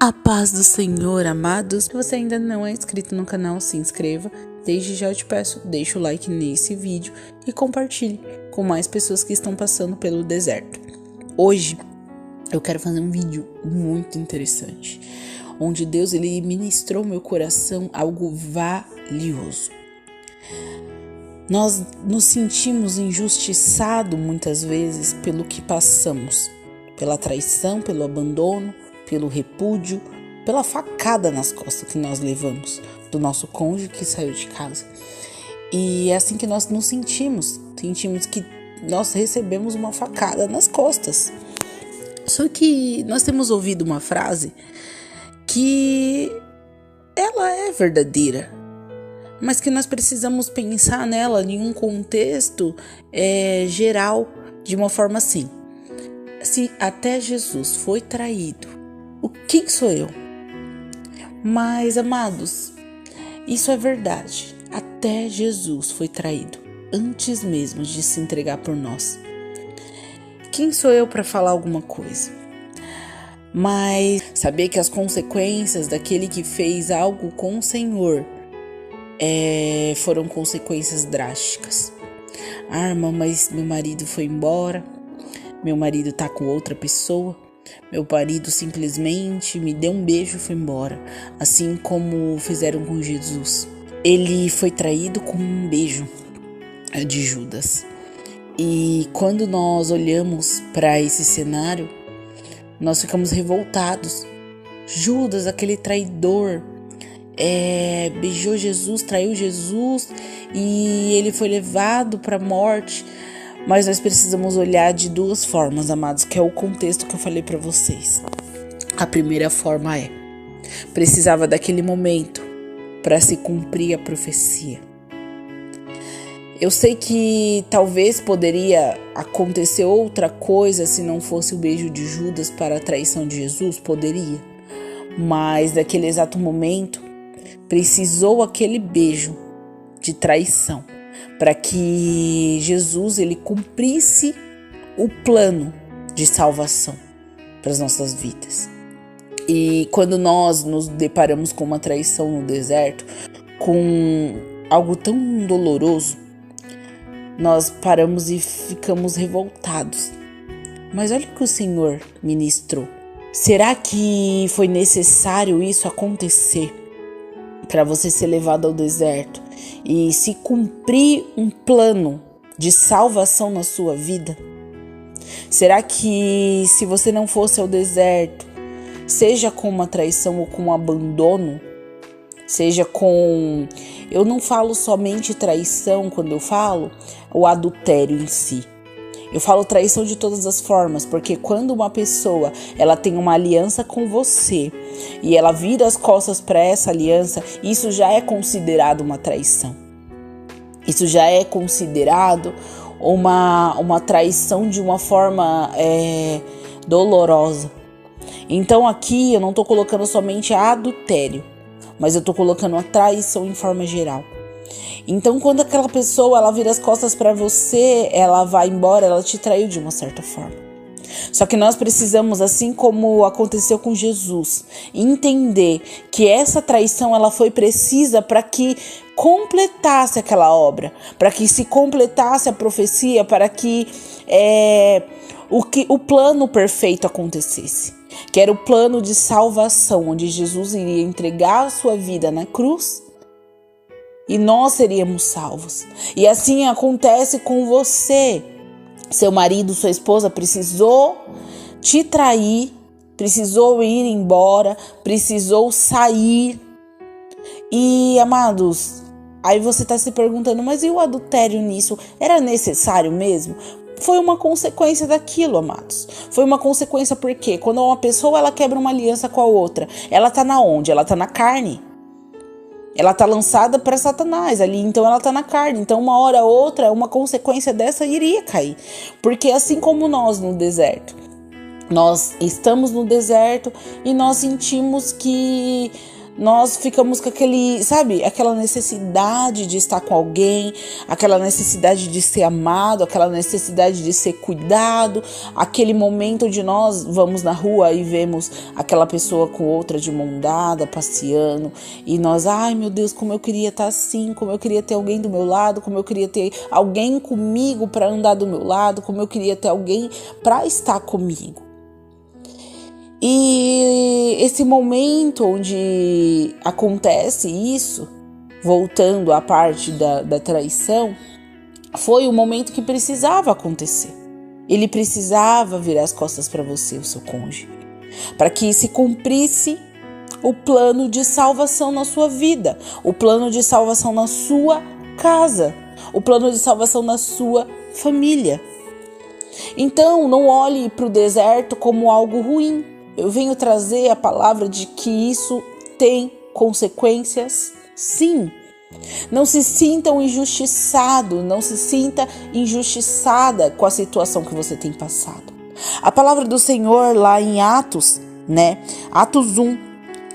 A paz do Senhor, amados. Se você ainda não é inscrito no canal, se inscreva. Desde já eu te peço, deixa o like nesse vídeo e compartilhe com mais pessoas que estão passando pelo deserto. Hoje eu quero fazer um vídeo muito interessante, onde Deus ele ministrou meu coração algo valioso. Nós nos sentimos injustiçados muitas vezes pelo que passamos, pela traição, pelo abandono, pelo repúdio, pela facada nas costas que nós levamos do nosso cônjuge que saiu de casa. E é assim que nós nos sentimos que nós recebemos uma facada nas costas. Só que nós temos ouvido uma frase que ela é verdadeira, mas que nós precisamos pensar nela em um contexto geral, de uma forma assim. Se até Jesus foi traído, quem sou eu? Mas, amados, isso é verdade. Até Jesus foi traído, antes mesmo de se entregar por nós. Quem sou eu para falar alguma coisa? Mas saber que as consequências daquele que fez algo com o Senhor foram consequências drásticas. Irmã, mas meu marido foi embora, meu marido tá com outra pessoa, meu marido simplesmente me deu um beijo e foi embora, assim como fizeram com Jesus. Ele foi traído com um beijo de Judas. E quando nós olhamos para esse cenário, nós ficamos revoltados. Judas, aquele traidor, beijou Jesus, traiu Jesus e ele foi levado para a morte. Mas nós precisamos olhar de duas formas, amados, que é o contexto que eu falei para vocês. A primeira forma precisava daquele momento para se cumprir a profecia. Eu sei que talvez poderia acontecer outra coisa se não fosse o beijo de Judas para a traição de Jesus, poderia. Mas naquele exato momento, precisou aquele beijo de traição para que Jesus ele cumprisse o plano de salvação para as nossas vidas. E quando nós nos deparamos com uma traição no deserto, com algo tão doloroso, nós paramos e ficamos revoltados. Mas olha o que o Senhor ministrou. Será que foi necessário isso acontecer para você ser levado ao deserto e se cumprir um plano de salvação na sua vida? Será que se você não fosse ao deserto, seja com uma traição ou com um abandono, seja com... Eu não falo somente traição quando eu falo o adultério em si. Eu falo traição de todas as formas, porque quando uma pessoa ela tem uma aliança com você e ela vira as costas para essa aliança, isso já é considerado uma traição. Isso já é considerado uma traição de uma forma dolorosa. Então aqui eu não estou colocando somente adultério, mas eu estou colocando a traição em forma geral. Então, quando aquela pessoa ela vira as costas para você, ela vai embora, ela te traiu de uma certa forma. Só que nós precisamos, assim como aconteceu com Jesus, entender que essa traição ela foi precisa para que completasse aquela obra, para que se completasse a profecia, para que o plano perfeito acontecesse, que era o plano de salvação, onde Jesus iria entregar a sua vida na cruz e nós seríamos salvos. E assim acontece com você. Seu marido, sua esposa precisou te trair, precisou ir embora, precisou sair. E, amados, aí você está se perguntando, mas e o adultério nisso? Era necessário mesmo? Foi uma consequência daquilo, amados. Foi uma consequência porque quando uma pessoa ela quebra uma aliança com a outra, ela está na onde? Ela está na carne. Ela está lançada para Satanás ali, então ela está na carne. Então uma hora ou outra, uma consequência dessa iria cair. Porque assim como nós no deserto, nós estamos no deserto e nós sentimos que nós ficamos com aquele, sabe, aquela necessidade de estar com alguém, aquela necessidade de ser amado, aquela necessidade de ser cuidado, aquele momento onde nós vamos na rua e vemos aquela pessoa com outra de mão dada, passeando, e nós, ai meu Deus, como eu queria estar assim, como eu queria ter alguém do meu lado, como eu queria ter alguém comigo para andar do meu lado, como eu queria ter alguém para estar comigo. E esse momento onde acontece isso, voltando à parte da traição, foi o momento que precisava acontecer. Ele precisava virar as costas para você, o seu cônjuge, para que se cumprisse o plano de salvação na sua vida, o plano de salvação na sua casa, o plano de salvação na sua família. Então, não olhe para o deserto como algo ruim. Eu venho trazer a palavra de que isso tem consequências, sim. Não se sinta um injustiçado, não se sinta injustiçada com a situação que você tem passado. A palavra do Senhor lá em Atos, Atos 1,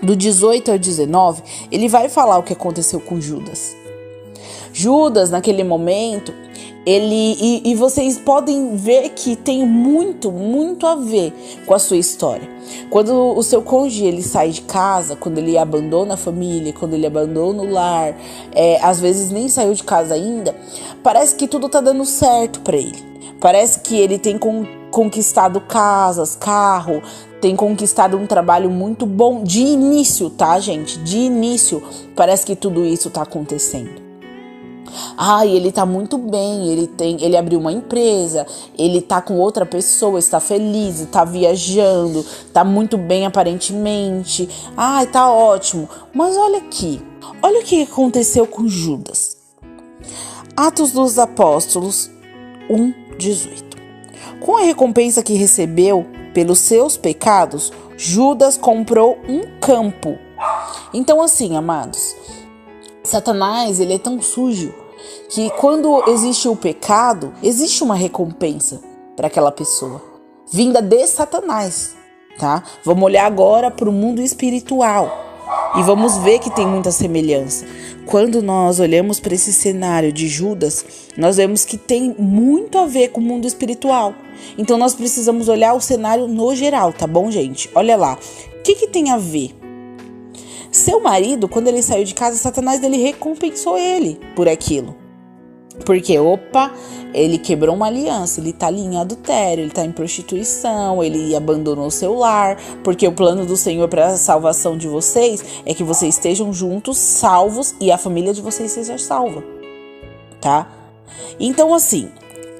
do 18 ao 19, ele vai falar o que aconteceu com Judas. Judas, naquele momento, e vocês podem ver que tem muito a ver com a sua história. Quando o seu cônjuge ele sai de casa, quando ele abandona a família, quando ele abandona o lar, às vezes nem saiu de casa ainda, parece que tudo tá dando certo para ele. Parece que ele tem conquistado casas, carro, tem conquistado um trabalho muito bom de início, tá, gente? De início, parece que tudo isso tá acontecendo. Ele tá muito bem, ele abriu uma empresa, ele tá com outra pessoa, está feliz, está viajando, tá muito bem aparentemente. Tá ótimo. Mas olha aqui, olha o que aconteceu com Judas. Atos dos Apóstolos 1:18. Com a recompensa que recebeu pelos seus pecados, Judas comprou um campo. Então assim, amados, Satanás, ele é tão sujo que quando existe o pecado, existe uma recompensa para aquela pessoa, vinda de Satanás, tá? Vamos olhar agora para o mundo espiritual e vamos ver que tem muita semelhança. Quando nós olhamos para esse cenário de Judas, nós vemos que tem muito a ver com o mundo espiritual. Então nós precisamos olhar o cenário no geral, tá bom, gente? Olha lá, o que tem a ver? Seu marido, quando ele saiu de casa, Satanás ele recompensou ele por aquilo. Porque, ele quebrou uma aliança, ele tá em adultério, ele tá em prostituição, ele abandonou o seu lar, porque o plano do Senhor para a salvação de vocês é que vocês estejam juntos, salvos, e a família de vocês seja salva, tá? Então, assim,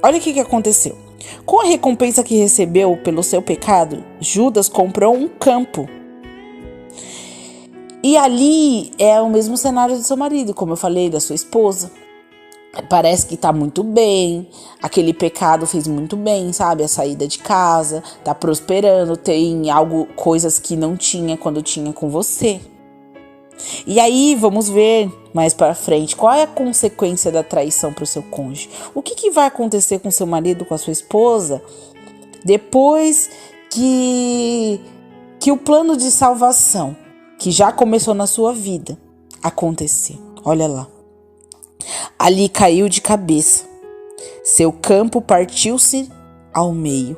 olha o que aconteceu. Com a recompensa que recebeu pelo seu pecado, Judas comprou um campo. E ali é o mesmo cenário do seu marido, como eu falei, da sua esposa. Parece que tá muito bem, aquele pecado fez muito bem, sabe? A saída de casa, tá prosperando, tem coisas que não tinha quando tinha com você. E aí, vamos ver mais pra frente, qual é a consequência da traição pro seu cônjuge? O que vai acontecer com seu marido, com a sua esposa, depois que o plano de salvação, que já começou na sua vida, acontecer? Olha lá. Ali caiu de cabeça, seu campo partiu-se ao meio,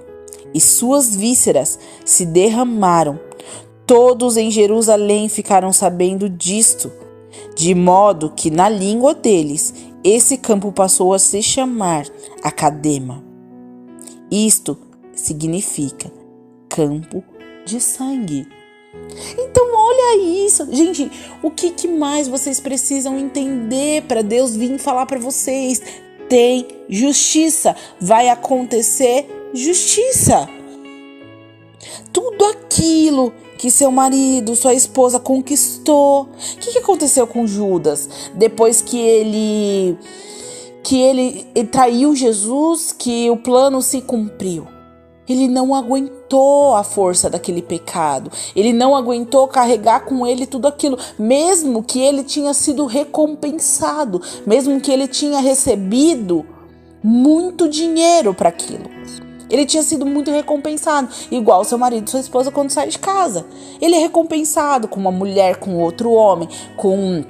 e suas vísceras se derramaram. Todos em Jerusalém ficaram sabendo disto, de modo que na língua deles esse campo passou a se chamar Academa. Isto significa campo de sangue. Então olha isso, gente, o que mais vocês precisam entender para Deus vir falar para vocês? Tem justiça, vai acontecer justiça. Tudo aquilo que seu marido, sua esposa conquistou. O que aconteceu com Judas? Depois que ele traiu Jesus, que o plano se cumpriu. Ele não aguentou a força daquele pecado. Ele não aguentou carregar com ele tudo aquilo. Mesmo que ele tinha sido recompensado. Mesmo que ele tinha recebido muito dinheiro para aquilo. Ele tinha sido muito recompensado, igual seu marido e sua esposa quando sai de casa. Ele é recompensado com uma mulher, com outro homem, com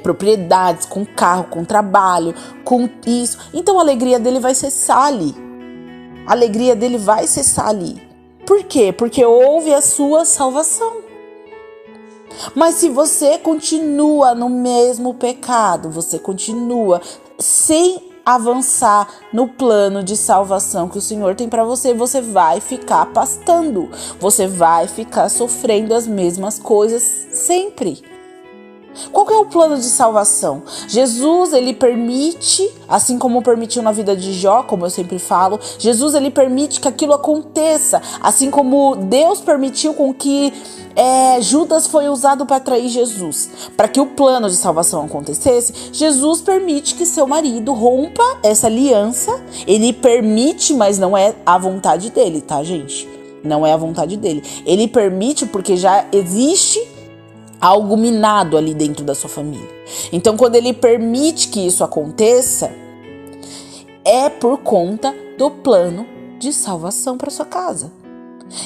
propriedades, com carro, com trabalho, com isso. Então a alegria dele vai cessar ali. A alegria dele vai cessar ali. Por quê? Porque houve a sua salvação. Mas se você continua no mesmo pecado, você continua sem avançar no plano de salvação que o Senhor tem para você, você vai ficar pastando, você vai ficar sofrendo as mesmas coisas sempre. Qual que é o plano de salvação? Jesus, ele permite, assim como permitiu na vida de Jó, como eu sempre falo, Jesus, ele permite que aquilo aconteça, assim como Deus permitiu com que Judas foi usado para trair Jesus. Para que o plano de salvação acontecesse, Jesus permite que seu marido rompa essa aliança. Ele permite, mas não é a vontade dele, tá, gente? Não é a vontade dele. Ele permite porque já existe algo minado ali dentro da sua família. Então, quando ele permite que isso aconteça, é por conta do plano de salvação para sua casa.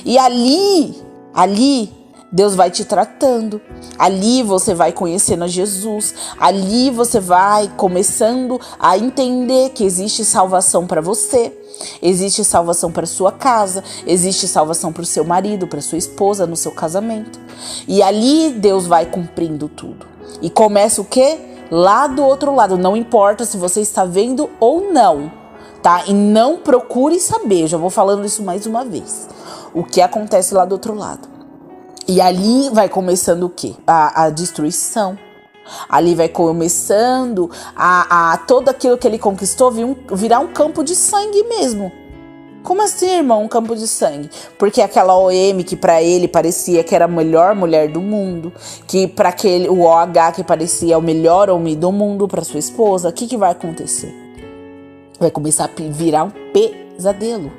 E ali, Deus vai te tratando. Ali você vai conhecendo a Jesus. Ali você vai começando a entender que existe salvação para você. Existe salvação para sua casa. Existe salvação para o seu marido, para sua esposa, no seu casamento. E ali Deus vai cumprindo tudo. E começa o quê? Lá do outro lado. Não importa se você está vendo ou não, tá? E não procure saber. Já vou falando isso mais uma vez. O que acontece lá do outro lado. E ali vai começando o quê? A destruição. Ali vai começando a todo aquilo que ele conquistou virar um campo de sangue mesmo. Como assim, irmão, um campo de sangue? Porque aquela OM que pra ele parecia que era a melhor mulher do mundo, que pra o OH que parecia o melhor homem do mundo pra sua esposa, o que vai acontecer? Vai começar a virar um pesadelo.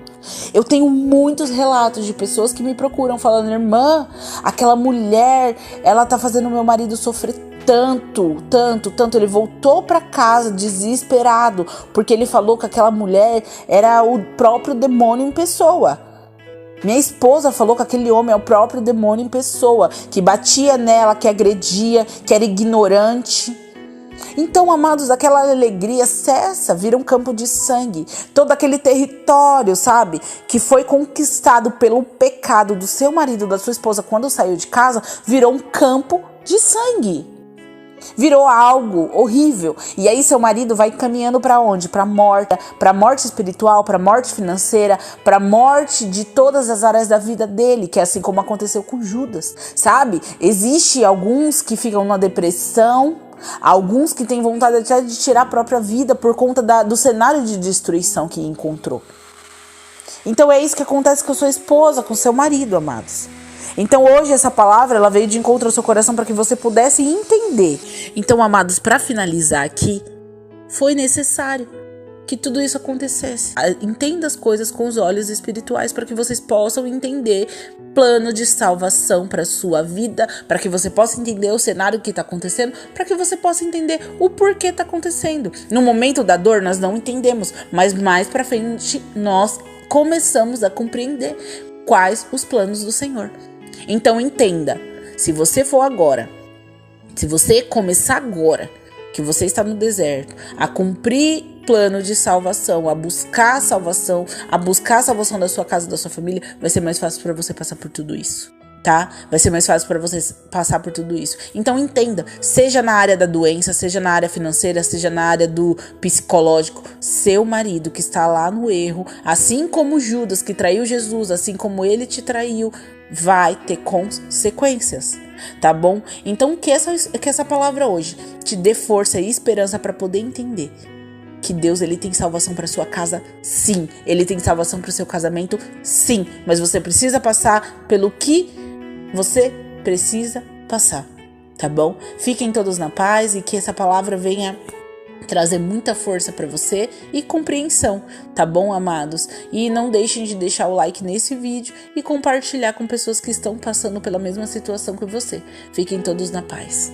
Eu tenho muitos relatos de pessoas que me procuram falando: irmã, aquela mulher, ela tá fazendo meu marido sofrer tanto. Ele voltou pra casa desesperado, porque ele falou que aquela mulher era o próprio demônio em pessoa. Minha esposa falou que aquele homem é o próprio demônio em pessoa, que batia nela, que agredia, que era ignorante. Então, amados, aquela alegria cessa, vira um campo de sangue. Todo aquele território, sabe, que foi conquistado pelo pecado do seu marido, da sua esposa, quando saiu de casa, virou um campo de sangue. Virou algo horrível. E aí seu marido vai caminhando para onde? Para morte espiritual, para morte financeira, para morte de todas as áreas da vida dele, que é assim como aconteceu com Judas, sabe? Existe alguns que ficam na depressão, alguns que têm vontade até de tirar a própria vida por conta do cenário de destruição que encontrou. Então é isso que acontece com a sua esposa, com o seu marido, amados. Então hoje essa palavra ela veio de encontro ao seu coração para que você pudesse entender. Então, amados, para finalizar aqui, foi necessário que tudo isso acontecesse. Entenda as coisas com os olhos espirituais para que vocês possam entender plano de salvação para sua vida, para que você possa entender o cenário que está acontecendo, para que você possa entender o porquê está acontecendo. No momento da dor nós não entendemos, mas mais para frente nós começamos a compreender quais os planos do Senhor. Então entenda, se você for agora, se você começar agora, que você está no deserto, a cumprir plano de salvação, a buscar a salvação da sua casa, da sua família, vai ser mais fácil para você passar por tudo isso, tá? Vai ser mais fácil para você passar por tudo isso. Então entenda, seja na área da doença, seja na área financeira, seja na área do psicológico, seu marido que está lá no erro, assim como Judas que traiu Jesus, assim como ele te traiu, vai ter consequências, tá bom? Então que essa palavra hoje te dê força e esperança para poder entender que Deus ele tem salvação para sua casa, sim. Ele tem salvação para o seu casamento, sim. Mas você precisa passar pelo que você precisa passar, tá bom? Fiquem todos na paz e que essa palavra venha trazer muita força para você e compreensão, tá bom, amados? E não deixem de deixar o like nesse vídeo e compartilhar com pessoas que estão passando pela mesma situação que você. Fiquem todos na paz.